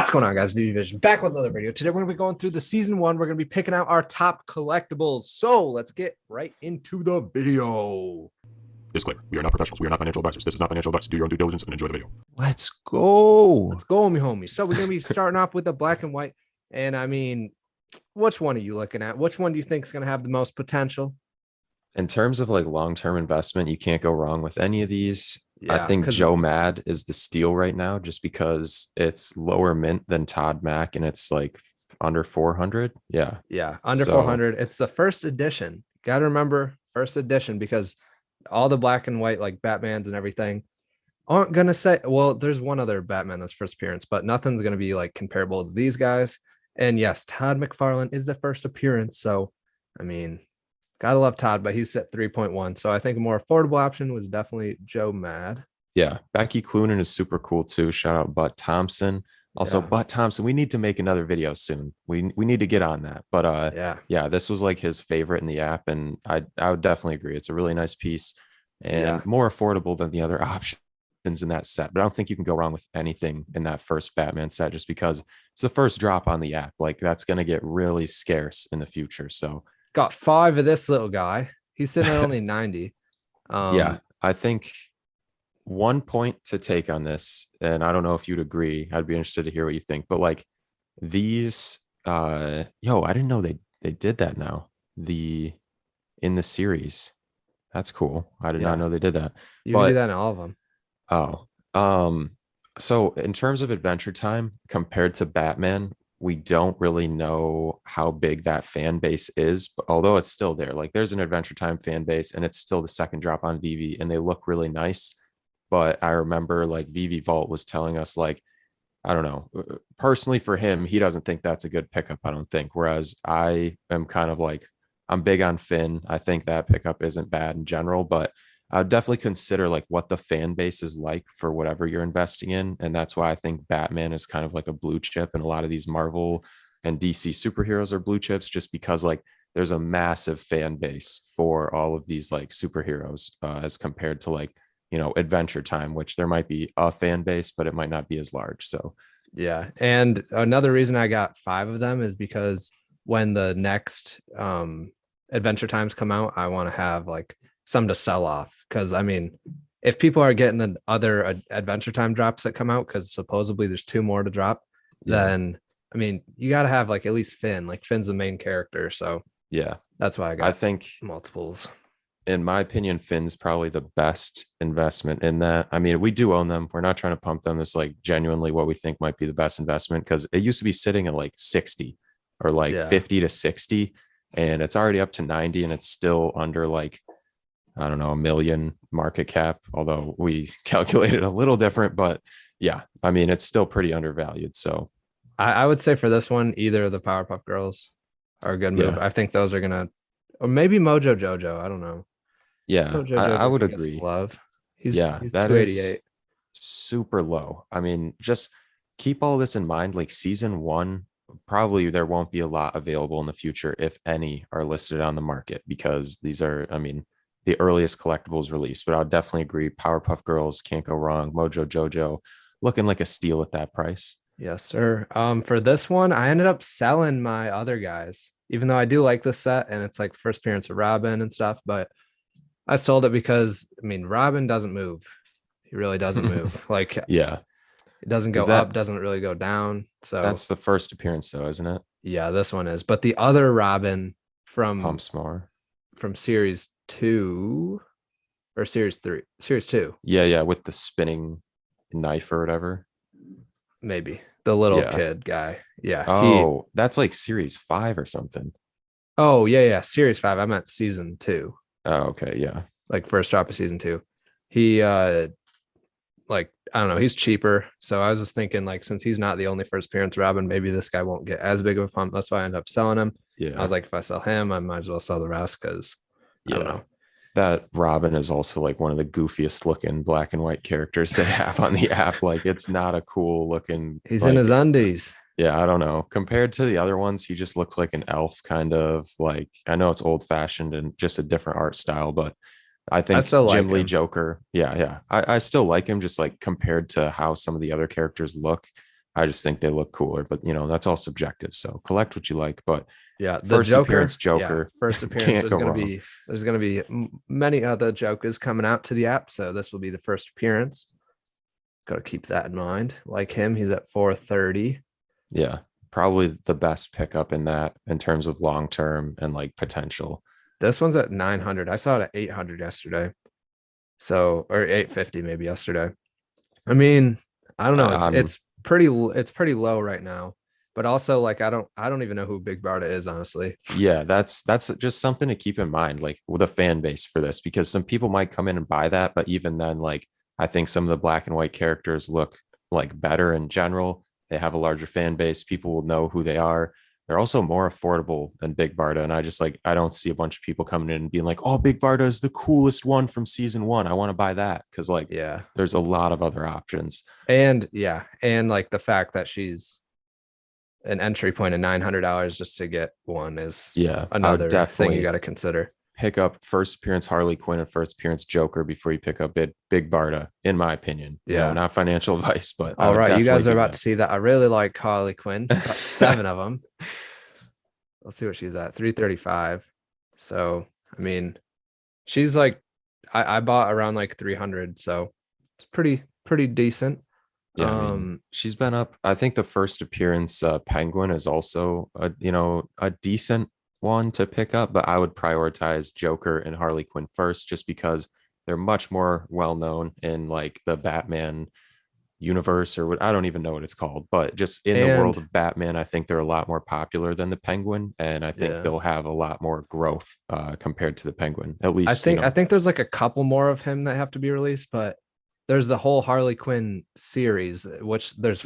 What's going on, guys? Veve Vision back with another video. Today we're going to be going through the season 1. We're going to be picking out our top collectibles. So let's get right into the video. Disclaimer: we are not professionals. We are not financial advisors. This is not financial advice. Do your own due diligence and enjoy the video. Let's go, me homie. So we're going to be starting off with the black and white. And I mean, which one are you looking at? Which one do you think is going to have the most potential? In terms of like long-term investment, you can't go wrong with any of these. Yeah, I think Joe Mad is the steal right now just because it's lower mint than Todd Mac and it's like under 400. Yeah, under 400. It's the first edition. Got to remember first edition, because all the black and white like Batmans and everything aren't going to say, well, there's one other Batman that's first appearance, but nothing's going to be like comparable to these guys. And yes, Todd McFarlane is the first appearance. So, I mean, gotta love Todd, but he's set 3.1. So I think a more affordable option was definitely Joe Mad. Yeah, Becky Cloonan is super cool too. Shout out Butt Thompson. Also, Butt Thompson, we need to make another video soon. We need to get on that. But yeah, this was like his favorite in the app, and I would definitely agree. It's a really nice piece and more affordable than the other options in that set. But I don't think you can go wrong with anything in that first Batman set just because it's the first drop on the app. Like that's gonna get really scarce in the future. So got 5 of this little guy. He's sitting at only 90. Yeah, I think one point to take on this, and I don't know if you'd agree, I'd be interested to hear what you think, but like these I didn't know they did that now in the series. That's cool. I did not know they did that. You can do that in all of them. So in terms of Adventure Time compared to Batman, we don't really know how big that fan base is, but although it's still there, like there's an Adventure Time fan base and it's still the second drop on Veve and they look really nice. But I remember like Veve Vault was telling us, like, I don't know, personally for him, he doesn't think that's a good pickup, I don't think. Whereas I am kind of like, I'm big on Finn. I think that pickup isn't bad in general, but I would definitely consider like what the fan base is like for whatever you're investing in. And that's why I think Batman is kind of like a blue chip. And a lot of these Marvel and DC superheroes are blue chips just because like there's a massive fan base for all of these like superheroes as compared to like, you know, Adventure Time, which there might be a fan base, but it might not be as large. So, yeah. And another reason I got 5 of them is because when the next Adventure Times come out, I want to have like some to sell off. Because I mean, if people are getting the other Adventure Time drops that come out, because supposedly there's 2 more to drop, then I mean, you got to have like at least Finn. Like Finn's the main character. So yeah, that's why I think multiples. In my opinion, Finn's probably the best investment in that. I mean, we do own them. We're not trying to pump them. This like genuinely what we think might be the best investment, because it used to be sitting at like 60 or like 50 to 60, and it's already up to 90, and it's still under like, I don't know, $1 million market cap, although we calculated a little different. But yeah, I mean, it's still pretty undervalued. So I would say for this one, either the Powerpuff Girls are a good move. I think those are gonna, or maybe Mojo Jojo. I don't know. Yeah, I would agree. Love. He's that 288. Super low. I mean, just keep all this in mind. Like season 1, probably there won't be a lot available in the future, if any are listed on the market, because these are, I mean, the earliest collectibles release. But I would definitely agree. Powerpuff Girls can't go wrong. Mojo Jojo looking like a steal at that price. Yes, sir. For this one, I ended up selling my other guys, even though I do like this set and it's like the first appearance of Robin and stuff, but I sold it because, I mean, Robin doesn't move. He really doesn't move. Like, yeah, it doesn't go up, doesn't really go down. So that's the first appearance though, isn't it? Yeah, this one is. But the other Robin from Pumps more from series 2 or series 2. Yeah, with the spinning knife or whatever. Maybe the little kid guy. Yeah. Oh, that's like series 5 or something. Oh, yeah. Series 5. I meant season 2. Oh, okay. Yeah. Like first drop of season 2. He like, I don't know, he's cheaper. So I was just thinking, like, since he's not the only first appearance Robin, maybe this guy won't get as big of a pump. That's why I ended up selling him. Yeah. I was like, if I sell him, I might as well sell the rest, because I don't know. That Robin is also like one of the goofiest looking black and white characters they have on the app. Like, it's not a cool looking. He's in his undies. Yeah, I don't know. Compared to the other ones, he just looks like an elf, kind of. Like, I know it's old fashioned and just a different art style, but I think Jim Lee Joker. Yeah. I still like him, just like compared to how some of the other characters look. I just think they look cooler, but that's all subjective. So collect what you like. But Yeah, the first appearance Joker, first appearance. can't go wrong. There's gonna be many other Jokers coming out to the app, so this will be the first appearance. Got to keep that in mind. Like him, he's at 430. Yeah, probably the best pickup in that in terms of long term and like potential. This one's at 900. I saw it at 800 yesterday. So, or 850 maybe yesterday. I mean, I don't know. It's pretty low right now. But also, like, I don't even know who Big Barda is, honestly. Yeah, that's just something to keep in mind, like with a fan base for this, because some people might come in and buy that, but even then, like I think some of the black and white characters look like better in general. They have a larger fan base. People will know who they are. They're also more affordable than Big Barda. And I don't see a bunch of people coming in and being like, oh, Big Barda is the coolest one from season one. I want to buy that. Cause like, Yeah. there's a lot of other options. And yeah. And like the fact that she's an entry point of $900 just to get one is another thing you got to consider. Pick up first appearance Harley Quinn and first appearance Joker before you pick up Big Barda, in my opinion. Yeah, not financial advice, but all right, you guys are about to see that. I really like Harley Quinn. Got 7 of them. Let's see what she's at. 335. So I mean, she's like, I bought around like 300, so it's pretty decent. Yeah, I mean, she's been up. I think the first appearance Penguin is also a decent one to pick up, but I would prioritize Joker and Harley Quinn first, just because they're much more well known in like the Batman universe, or what, I don't even know what it's called, but just in the world of Batman, I think they're a lot more popular than the Penguin, and I think they'll have a lot more growth compared to the Penguin. At least I think there's like a couple more of him that have to be released, but there's the whole Harley Quinn series, which there's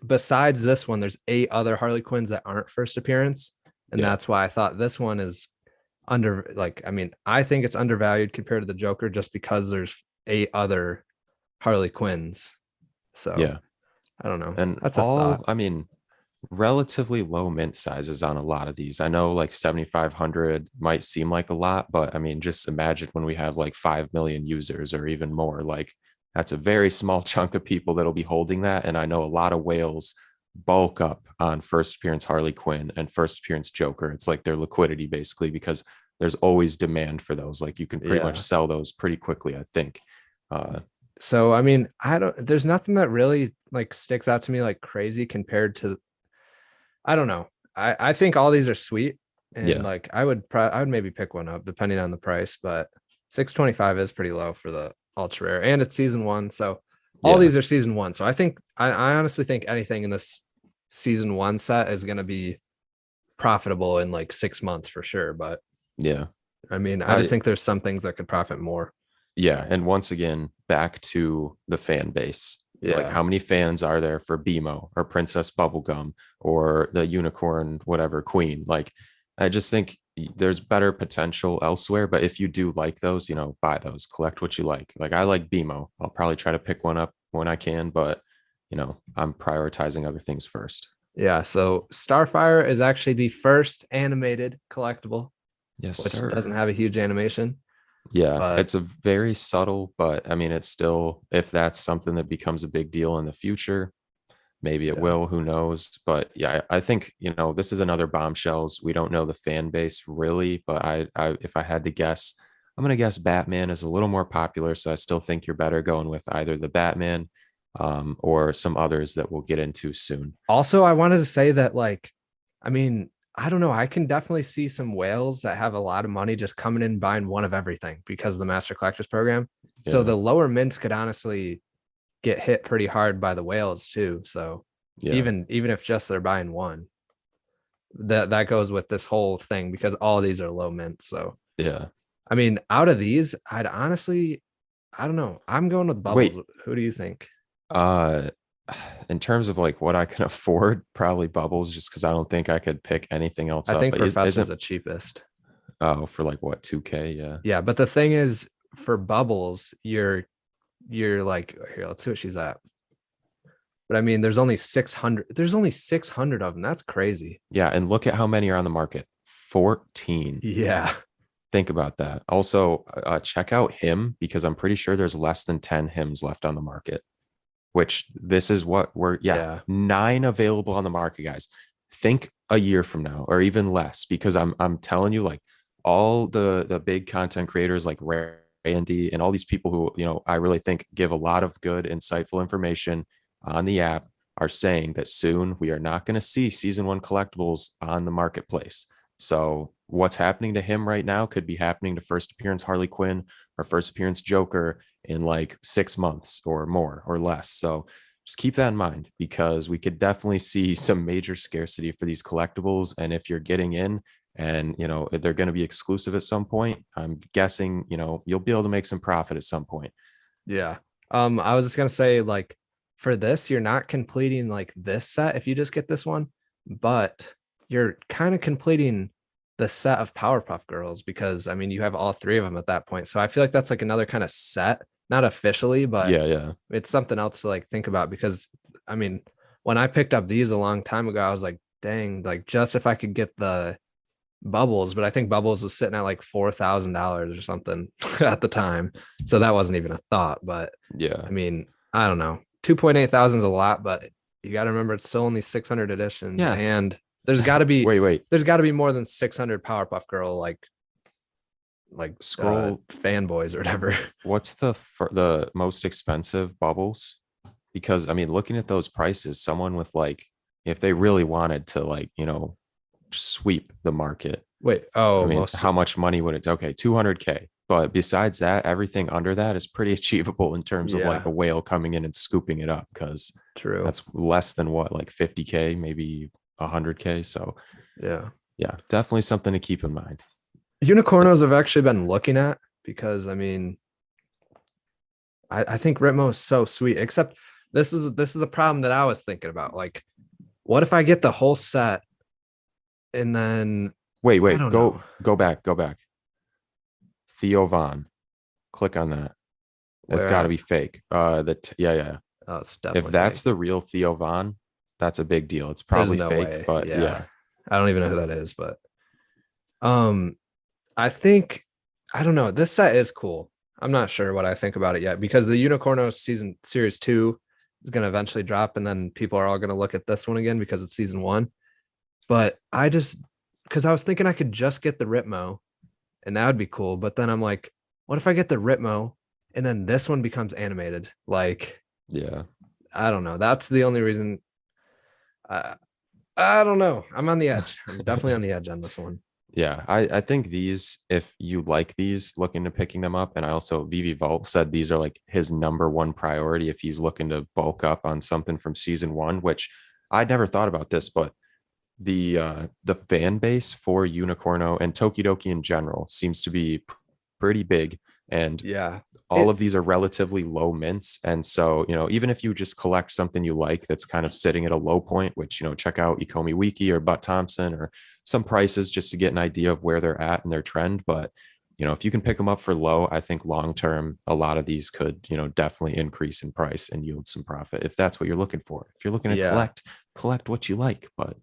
besides this one, there's 8 other Harley Quinns that aren't first appearance. And that's why I thought this one is I think it's undervalued compared to the Joker, just because there's 8 other Harley Quinns. So yeah, I don't know. And that's a thought. I mean, relatively low mint sizes on a lot of these. I know like 7,500 might seem like a lot, but I mean, just imagine when we have like 5 million users or even more, like that's a very small chunk of people that'll be holding that. And I know a lot of whales bulk up on first appearance Harley Quinn and first appearance Joker. It's like their liquidity, basically, because there's always demand for those. Like you can pretty much sell those pretty quickly, I think. So I mean, there's nothing that really like sticks out to me like crazy compared to, I don't know. I think all these are sweet, and like I would maybe pick one up depending on the price, but 625 is pretty low for the ultra rare, and it's season 1. So all these are season 1. So I honestly think anything in this season 1 set is going to be profitable in like 6 months for sure. But I mean, I just think there's some things that could profit more. Yeah. And once again, back to the fan base. Like how many fans are there for BMO or Princess Bubblegum or the unicorn, whatever, queen? Like, I just think there's better potential elsewhere. But if you do like those, buy those, collect what you like. Like I like BMO. I'll probably try to pick one up when I can, but I'm prioritizing other things first. Yeah. So Starfire is actually the first animated collectible. Yes, which sir. Doesn't have a huge animation. Yeah, it's a very subtle, but I mean, it's still, if that's something that becomes a big deal in the future, maybe it will, who knows? But yeah, I think, this is another bombshells. We don't know the fan base really, but I if I had to guess, I'm going to guess Batman is a little more popular. So I still think you're better going with either the Batman or some others that we'll get into soon. Also, I wanted to say that, like, I mean, I don't know. I can definitely see some whales that have a lot of money just coming in buying one of everything because of the Master Collectors program. Yeah. So the lower mints could honestly get hit pretty hard by the whales too. So even if just they're buying one, that goes with this whole thing, because all of these are low mints. So I mean, out of these, I'd honestly, I don't know. I'm going with Bubbles. Wait. Who do you think? In terms of like what I can afford, probably Bubbles, just because I don't think I could pick anything else. I think Professor's the cheapest. Oh, for like what, 2K? Yeah, but the thing is, for Bubbles, you're like, here, let's see what she's at. But I mean, there's only 600. There's only 600 of them. That's crazy. Yeah, and look at how many are on the market. 14. Yeah. Think about that. Also, check out him, because I'm pretty sure there's less than 10 hymns left on the market. which this is what we're, Yeah. 9 available on the market, guys. Think a year from now or even less, because I'm telling you, like all the big content creators like Randy and all these people who, I really think give a lot of good, insightful information on the app are saying that soon we are not going to see season 1 collectibles on the marketplace. So what's happening to him right now could be happening to first appearance Harley Quinn or first appearance Joker in like 6 months or more or less. So just keep that in mind, because we could definitely see some major scarcity for these collectibles. And if you're getting in and, they're going to be exclusive at some point, I'm guessing, you'll be able to make some profit at some point. Yeah. I was just gonna say, like, for this, you're not completing like this set if you just get this one, but you're kind of completing the set of Powerpuff Girls, because I mean you have all 3 of them at that point. So I feel like that's like another kind of set, not officially, but Yeah. it's something else to like think about, because I mean, when I picked up these a long time ago, I was like, dang, like just if I could get the Bubbles, but I think Bubbles was sitting at like $4,000 or something at the time. So that wasn't even a thought. But Yeah. I mean, I don't know. 2.8 thousand is a lot, but you got to remember it's still only 600 editions. Yeah. And there's got to be Wait. there's got to be more than 600 Powerpuff Girl like Scroll. fanboys or whatever. What's the most expensive bubbles? Because I mean, looking at those prices, someone with like, if they really wanted to like, sweep the market, Wait, I oh, mean, most how much money would it? Okay, 200K. But besides that, everything under that is pretty achievable in terms of like yeah, a whale coming in and scooping it up, because true. that's less than what, like 50K, maybe 100K. So Yeah. yeah, definitely something to keep in mind. Unicornos I've actually been looking at, because I mean, I think Ritmo is so sweet, except this is a problem that I was thinking about. Like, what if I get the whole set and then I Wait, don't know. go back. Theo Von, click on that. That's Where got to at? be fake. Yeah. Oh, it's If definitely that's fake. the real Theo Von, that's a big deal. It's There's probably no fake, way. but Yeah. yeah. I don't even know who that is, but um I think I don't know. This set is cool. I'm not sure what I think about it yet, because the Unicornos season series 2 is going to eventually drop, and then people are all going to look at this one again because it's season 1. But I just, because I was thinking I could just get the Ritmo and that would be cool. But then I'm like, what if I get the Ritmo and then this one becomes animated? Like, Yeah. I don't know. That's the only reason. I, I don't know. I'm on the edge. I'm definitely on the edge on this one. Yeah, I think these, if you like these, look into picking them up. And I also, Vivi Vault said these are like his number one priority if he's looking to bulk up on something from season 1, which I'd never thought about this, but the fan base for Unicorno and Tokidoki in general seems to be pretty big. And Yeah. all of these are relatively low mints. And so, even if you just collect something you like that's kind of sitting at a low point, which, check out Ecomi Wiki or Butt Thompson or some prices just to get an idea of where they're at in their trend. But, if you can pick them up for low, I think long term, a lot of these could, definitely increase in price and yield some profit if that's what you're looking for. If you're looking to Yeah. collect what you like. But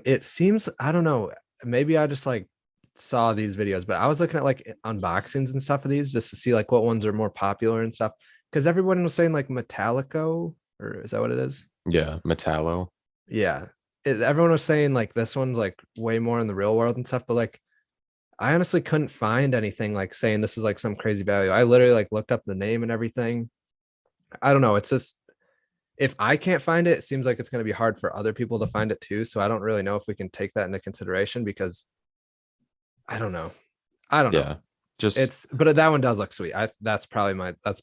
It seems, I don't know, maybe I just like saw these videos, but I was looking at like unboxings and stuff of these just to see like what ones are more popular and stuff. Because everyone was saying like Metallico, or is that what it is? yeah, Metallo. Yeah. Everyone was saying like this one's like way more in the real world and stuff, but like I honestly couldn't find anything like saying this is like some crazy value. I literally like looked up the name and everything. I don't know. It's just, if I can't find it, it seems like it's going to be hard for other people to find it too. So I don't really know if we can take that into consideration, because I don't know. I don't know. Yeah. Just But that one does look sweet. That's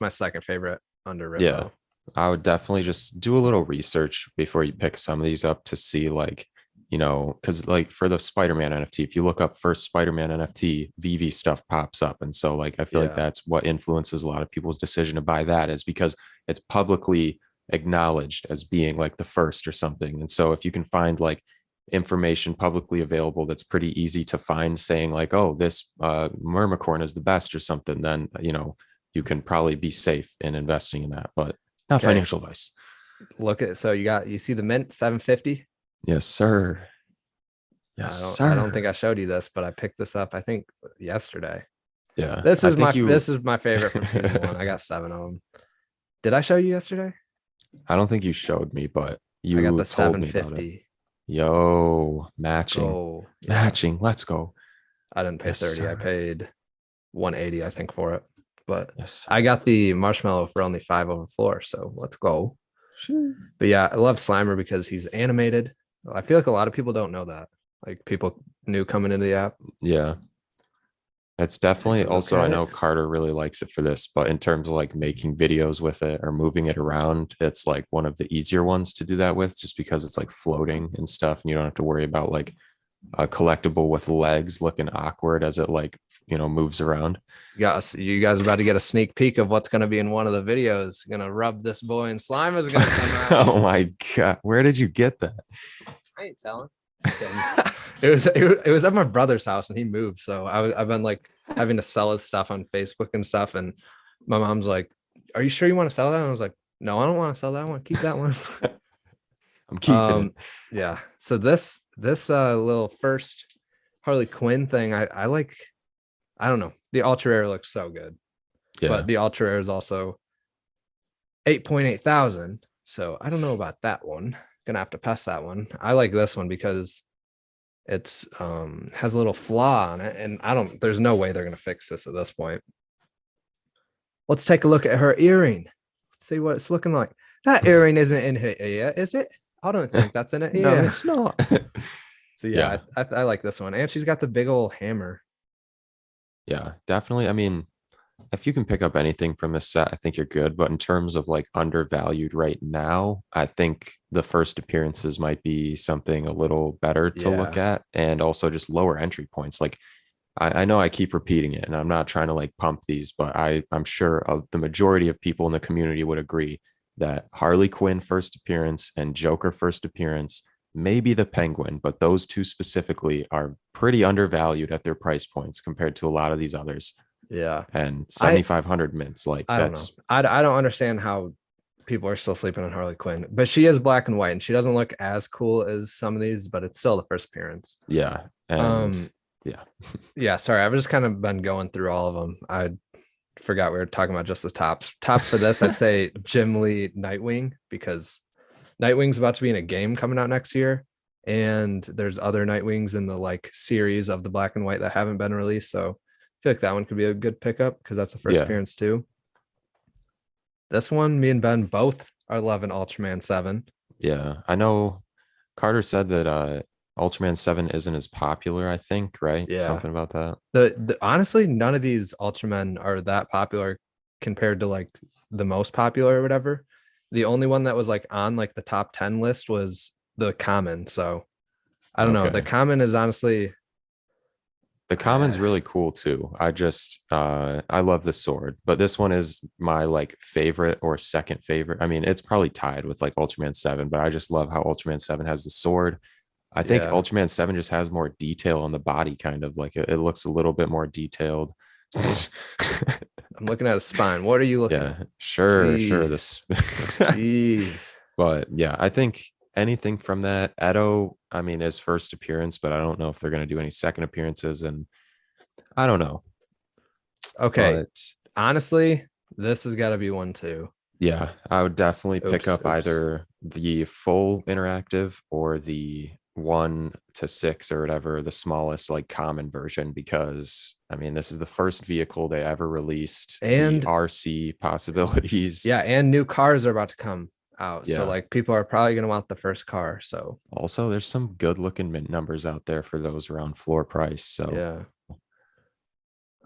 my second favorite under Yeah, Ritmo. I would definitely just do a little research before you pick some of these up to see, like, because like for the Spider-Man NFT, if you look up first Spider-Man NFT, VV stuff pops up. And so, like, I feel like Yeah. that's what influences a lot of people's decision to buy that, is because it's publicly acknowledged as being like the first or something. And so if you can find like information publicly available that's pretty easy to find saying like, oh, this Mermicorn is the best or something, then, you can probably be safe in investing in that, but not Okay. financial advice. Look at, so you see the mint 750. Yes, sir. Yes, I don't think sir. I showed you this, but I picked this up I think yesterday. Yeah, This I is think my you. this is my favorite from season 1. I got 7 of them. Did I show you yesterday? I don't think you showed me, but I got you the told me about it. 750. Yo, Let's matching, go. Yeah. matching. Let's go. I didn't pay Yes, 30. I sir. paid 180, I think, for it. But Yes, I sir. got the marshmallow for only 5 over floor. So let's go. Shoo. But yeah, I love Slimer because he's animated. I feel like a lot of people don't know that. Like people new coming into the app. Yeah. It's Take definitely a look also, I at it. know Carter really likes it for this, but in terms of like making videos with it or moving it around, it's like one of the easier ones to do that with just because it's like floating and stuff. And you don't have to worry about like a collectible with legs looking awkward as it like, moves around. You guys about to get a sneak peek of what's going to be in one of the videos. Gonna rub this boy and slime is gonna come out. Oh my God. Where did you get that? I ain't telling. It was at my brother's house and he moved. So I've been like having to sell his stuff on Facebook and stuff. And my mom's like, "Are you sure you want to sell that?" And I was like, "No, I don't want to sell that. I want to keep that one." I'm keeping it. Yeah. So this little first Harley Quinn thing, I like. I don't know. The ultra rare looks so good, Yeah. but the ultra rare is also 8.8 thousand. So I don't know about that one. Gonna have to pass that one. I like this one because it's has a little flaw on it, and there's no way they're gonna fix this at this point. Let's take a look at her earring. Let's see what it's looking like. That earring isn't in her ear, is it? I don't think that's in it. No, Yeah. it's not. So yeah, I like this one, and she's got the big old hammer. Yeah, definitely. I mean, if you can pick up anything from this set, I think you're good. But in terms of like undervalued right now, I think the first appearances might be something a little better to look Yeah, at and also just lower entry points. Like I know I keep repeating it and I'm not trying to like pump these, but I'm sure the majority of people in the community would agree that Harley Quinn first appearance and Joker first appearance, maybe the Penguin, but those two specifically are pretty undervalued at their price points compared to a lot of these others. yeah. And I 7,500 mints, like I don't know. that's I don't understand how people are still sleeping on Harley Quinn, but she is black and white, and she doesn't look as cool as some of these, but it's still the first appearance. yeah. And Um, yeah, yeah. Sorry, I've just kind of been going through all of them. I forgot we were talking about just the tops. Tops of this, I'd say Jim Lee Nightwing, because Nightwing's about to be in a game coming out next year, and there's other Nightwings in the like series of the black and white that haven't been released. So I feel like that one could be a good pickup because that's the first yeah, appearance too. This one, me and Ben both are loving Ultraman 7. yeah. I know Carter said that Ultraman 7 isn't as popular, I think, right? Yeah. Something about that. The honestly, none of these Ultramen are that popular compared to like the most popular or whatever. The only one that was like on like the top 10 list was the common. So I don't know. The Okay. common is honestly The common's really cool too. I love the sword, but this one is my like favorite or second favorite. I mean, it's probably tied with like Ultraman 7, but I just love how Ultraman 7 has the sword. I think yeah. Ultraman 7 just has more detail on the body, kind of like it looks a little bit more detailed. I'm looking at a spine. What are you looking Yeah, at? sure. Jeez. This, Jeez. but yeah, I think anything from that Edo, I mean, his first appearance, but I don't know if they're going to do any second appearances, and I don't know. Okay. But Honestly, this has got to be one too. yeah, I would definitely pick Oops. up either the full interactive or the 1 to 6 or whatever, the smallest like common version, because I mean, this is the first vehicle they ever released. The And RC possibilities. yeah, and new cars are about to come out. So Yeah. like people are probably going to want the first car. So Also, there's some good looking mint numbers out there for those around floor price. So yeah.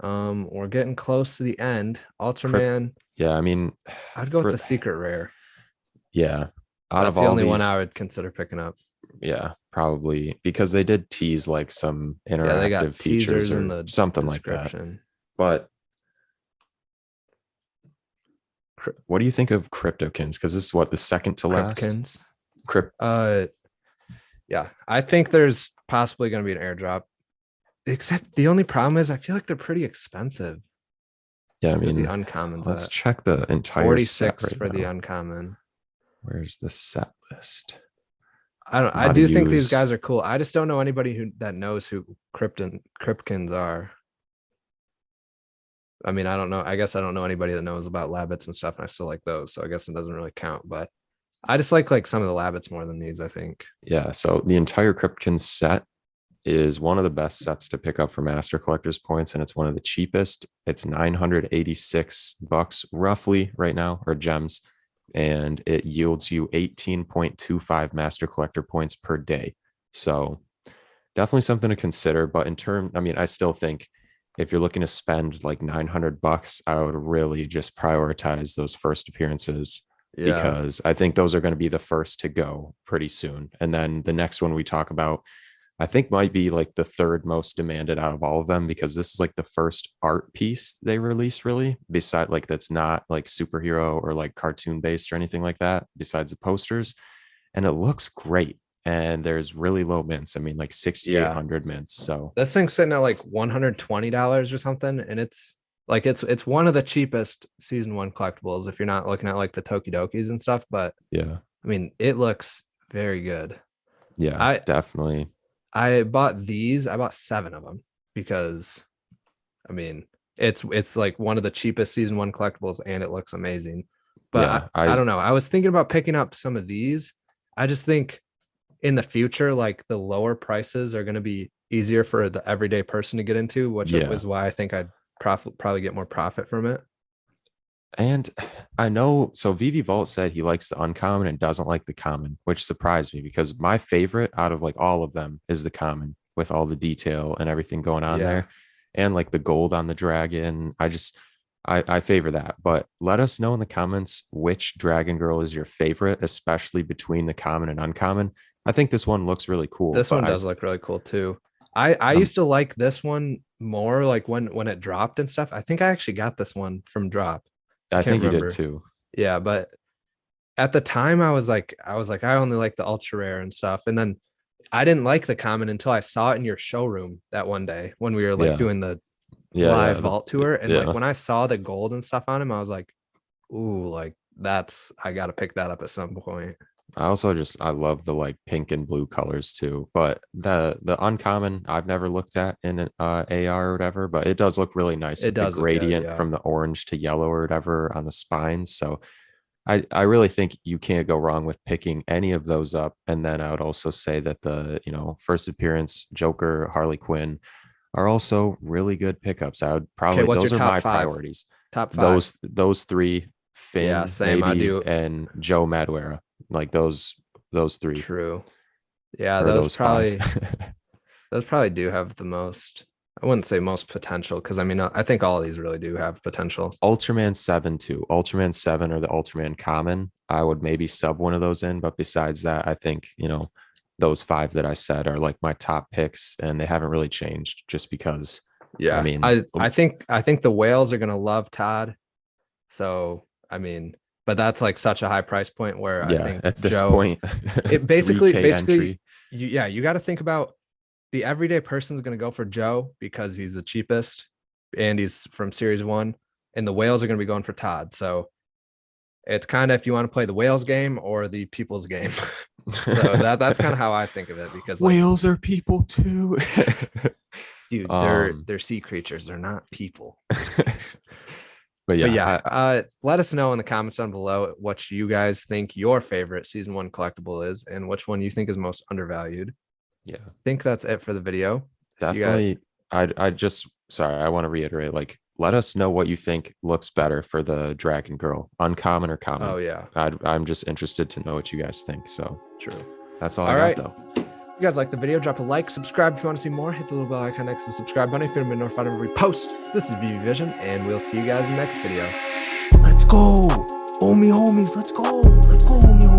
We're getting close to the end. crypt, Ultraman, yeah, I mean, I'd go with for the secret rare. yeah, out That's of the all only one these, I would consider picking up. yeah, probably because they did tease like some Yeah, they got interactive features teasers in or the something like that. description. But what do you think of Cryptokins? Because this is what the second to last. Cryptkins. Crypt, Uh yeah, I think there's possibly going to be an airdrop. Except the only problem is I feel like they're pretty expensive. yeah, I Let's get the mean, uncommons let's at check the entire set 46 right for the now. uncommon. Where's the set list? I'm I about to do think these use. guys are cool. I just don't know anybody that knows who Cryptkins are. I mean, I don't know. I guess I don't know anybody that knows about Labbits and stuff, and I still like those. So I guess it doesn't really count. But I just like some of the Labbits more than these, I think. Yeah. So the entire Cryptokins set is one of the best sets to pick up for master collectors points, and it's one of the cheapest. It's $986 roughly right now, or gems, and it yields you 18.25 master collector points per day. So definitely something to consider. But in term, I mean, I still think if you're looking to spend like $900, I would really just prioritize those first appearances, Yeah. because I think those are going to be the first to go pretty soon. And then the next one we talk about, I think might be like the third most demanded out of all of them, because this is like the first art piece they release, really, beside like that's not like superhero or like cartoon based or anything like that, besides the posters. And it looks great. And there's really low mints. I mean, like Yeah. 6,800 mints. So This thing's sitting at like $120 or something, and it's one of the cheapest season one collectibles if you're not looking at like the Tokidokis and stuff. But yeah, I mean, it looks very good. yeah, I definitely. I bought these. I bought 7 of them because I mean it's like one of the cheapest season one collectibles, and it looks amazing. But Yeah, I don't know. I was thinking about picking up some of these. I just think in the future, like the lower prices are going to be easier for the everyday person to get into, which yeah. is why I think I'd probably get more profit from it. And I know, so Vivi Vault said he likes the uncommon and doesn't like the common, which surprised me because my favorite out of like all of them is the common, with all the detail and everything going on Yeah. there, and like the gold on the dragon. I favor that. But let us know in the comments which Dragon Girl is your favorite, especially between the common and uncommon. I think this one looks really cool. This But one does look really cool too. I um, used to like this one more, like when it dropped and stuff. I think I actually got this one from drop. I I can't think you did remember. too. Yeah, but at the time I was like I only like the ultra rare and stuff. And then I didn't like the common until I saw it in your showroom that one day when we were like Yeah. doing the Yeah. live Yeah. vault tour. And like Yeah. when I saw the gold and stuff on him, I was like, ooh, like I gotta pick that up at some point. I also just I love the like pink and blue colors too. But the uncommon I've never looked at in an AR or whatever, but it does look really nice It with the does look good, gradient yeah. from the orange to yellow or whatever on the spines. So I really think you can't go wrong with picking any of those up. And then I would also say that the, first appearance Joker, Harley Quinn are also really good pickups. I would Okay, probably, what's your those are top my five? priorities. Top five. Those three, Yeah, Finn same. I maybe, do. and Joe Madureira, like those three, True. Yeah, or those those five. probably those probably do have the most. I wouldn't say most potential because I mean I think all of these really do have potential. Ultraman 7 too. Ultraman 7 or the Ultraman Common. I would maybe sub one of those in, but besides that, I think, those five that I said are like my top picks, and they haven't really changed just because, I Yeah, mean, I think the whales are gonna love TODD. So I mean, but that's like such a high price point where I yeah, think at this Joe. point, It basically 3K basically entry. you got to think about the everyday person's gonna go for Joe because he's the cheapest and he's from series one, and the whales are gonna be going for TODD. So it's kind of if you want to play the whales game or the people's game. So that's kind of how I think of it because like Whales are people too. dude, they're um, they're sea creatures, they're not people. but But yeah, yeah, let us know in the comments down below what you guys think your favorite season one collectible is and which one you think is most undervalued. yeah, I think that's it for the video. You got definitely. I just sorry, I want to reiterate, like, let us know what you think looks better for the Dragon Girl, uncommon or common. oh yeah, I'm just interested to know what you guys think. So true. that's all All I right. got, though. If you guys like the video, drop a like, subscribe if you want to see more, hit the little bell icon next to the subscribe button if you want to be notified of every post. This is Veve Vision, and we'll see you guys in the next video. Let's go, homies, let's go, homie.